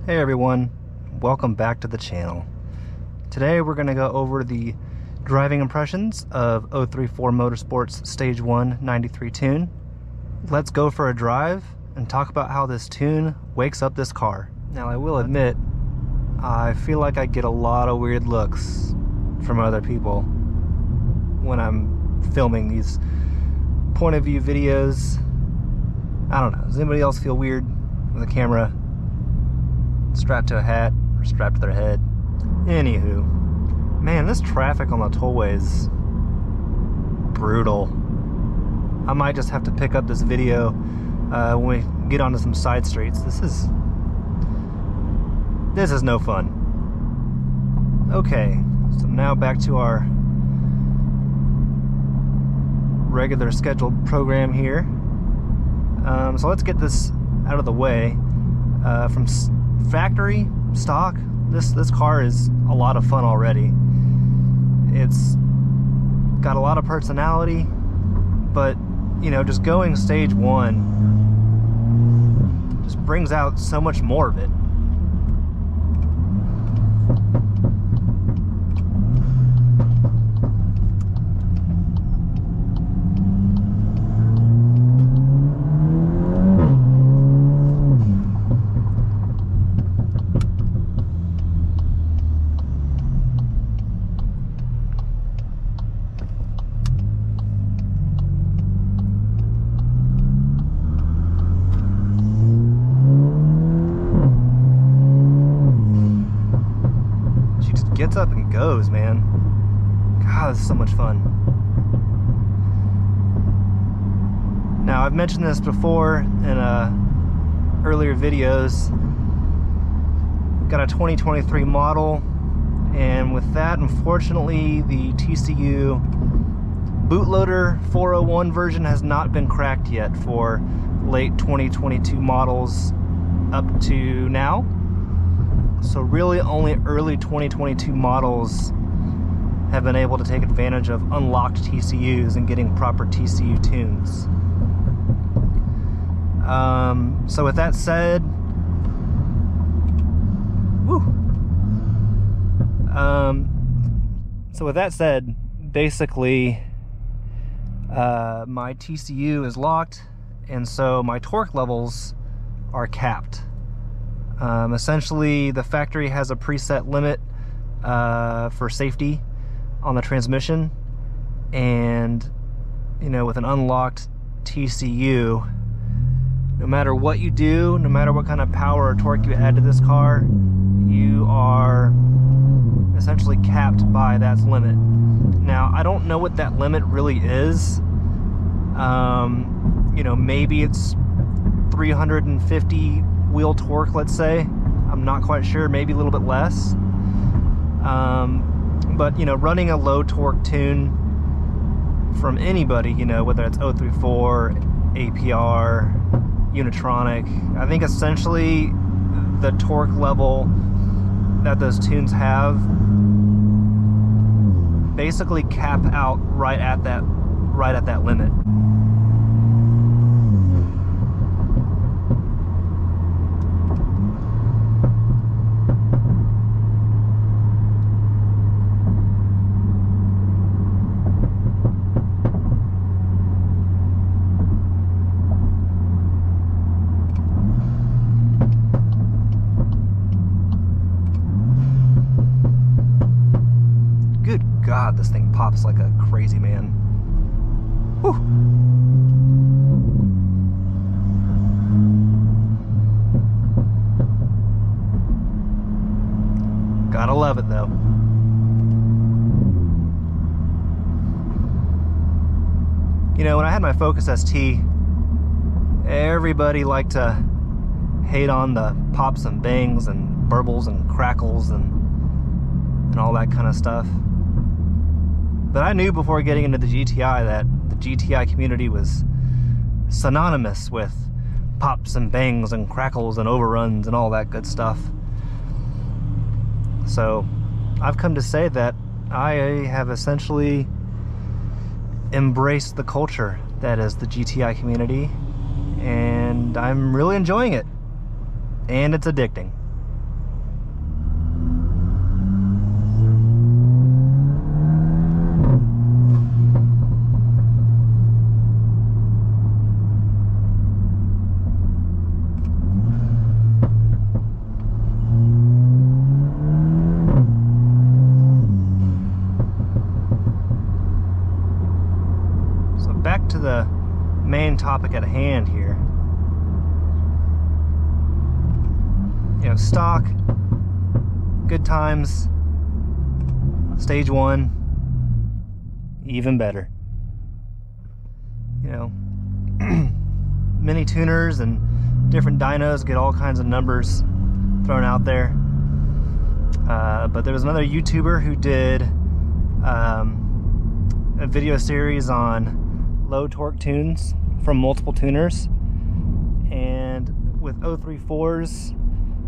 Hey everyone, welcome back to the channel. Today we're going to go over the driving impressions of 034 Motorsport's Stage 1 93 tune. Let's go for a drive and talk about how this tune wakes up this car. Now I will admit, I feel like I get a lot of weird looks from other people when I'm filming these point of view videos. I don't know, does anybody else feel weird with a camera strapped to a hat or strapped to their head? Anywho, man, this traffic on the tollway is brutal. I might just have to pick up this video when we get onto some side streets. This is no fun. Okay, so now back to our regular scheduled program here. So let's get this out of the way. From factory stock, this car is a lot of fun already. It's got a lot of personality, but you know, just going stage 1 just brings out so much more of it. Gets up and goes, man. God, this is so much fun. Now, I've mentioned this before in earlier videos. Got a 2023 model, and with that, unfortunately, the TCU bootloader 401 version has not been cracked yet for late 2022 models up to now. So really only early 2022 models have been able to take advantage of unlocked TCUs and getting proper TCU tunes. So with that said, basically my TCU is locked, and so my torque levels are capped. Essentially, the factory has a preset limit for safety on the transmission, and you know, with an unlocked TCU, no matter what you do, no matter what kind of power or torque you add to this car, you are essentially capped by that limit. Now, I don't know what that limit really is. You know, maybe it's 350 wheel torque, let's say. I'm not quite sure, maybe a little bit less. But you know, running a low torque tune from anybody, you know, whether it's 034, APR, Unitronic, I think essentially the torque level that those tunes have basically cap out right at that limit. God, this thing pops like a crazy man. Whew. Gotta love it though. You know, when I had my Focus ST, everybody liked to hate on the pops and bangs and burbles and crackles and all that kind of stuff. But I knew before getting into the GTI that the GTI community was synonymous with pops and bangs and crackles and overruns and all that good stuff. So I've come to say that I have essentially embraced the culture that is the GTI community, and I'm really enjoying it. And it's addicting. topic at hand here. You know, stock, good times, stage one, even better. You know, mini tuners and different dynos get all kinds of numbers thrown out there. But there was another YouTuber who did a video series on low torque tunes from multiple tuners, and with 034's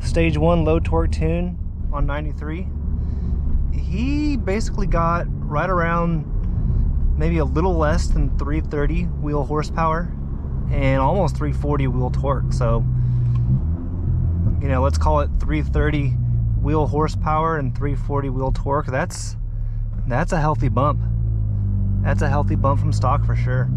stage one low torque tune on 93, he basically got right around maybe a little less than 330 wheel horsepower and almost 340 wheel torque. So, you know, let's call it 330 wheel horsepower and 340 wheel torque. That's a healthy bump. That's a healthy bump from stock for sure.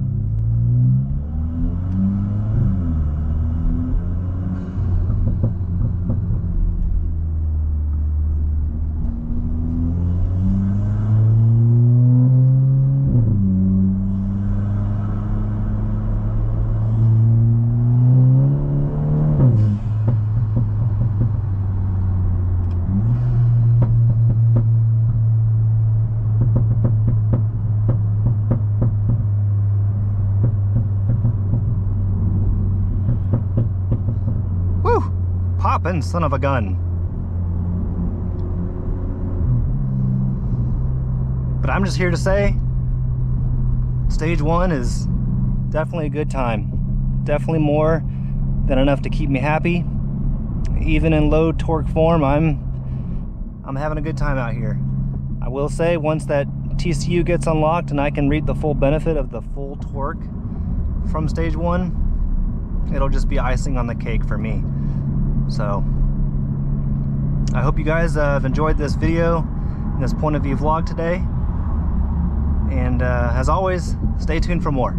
Poppin', son of a gun. But I'm just here to say, stage one is definitely a good time. Definitely more than enough to keep me happy. Even in low torque form, I'm having a good time out here. I will say, once that TCU gets unlocked and I can reap the full benefit of the full torque from stage one, it'll just be icing on the cake for me. So I hope you guys have enjoyed this video and this point of view vlog today, and as always, stay tuned for more.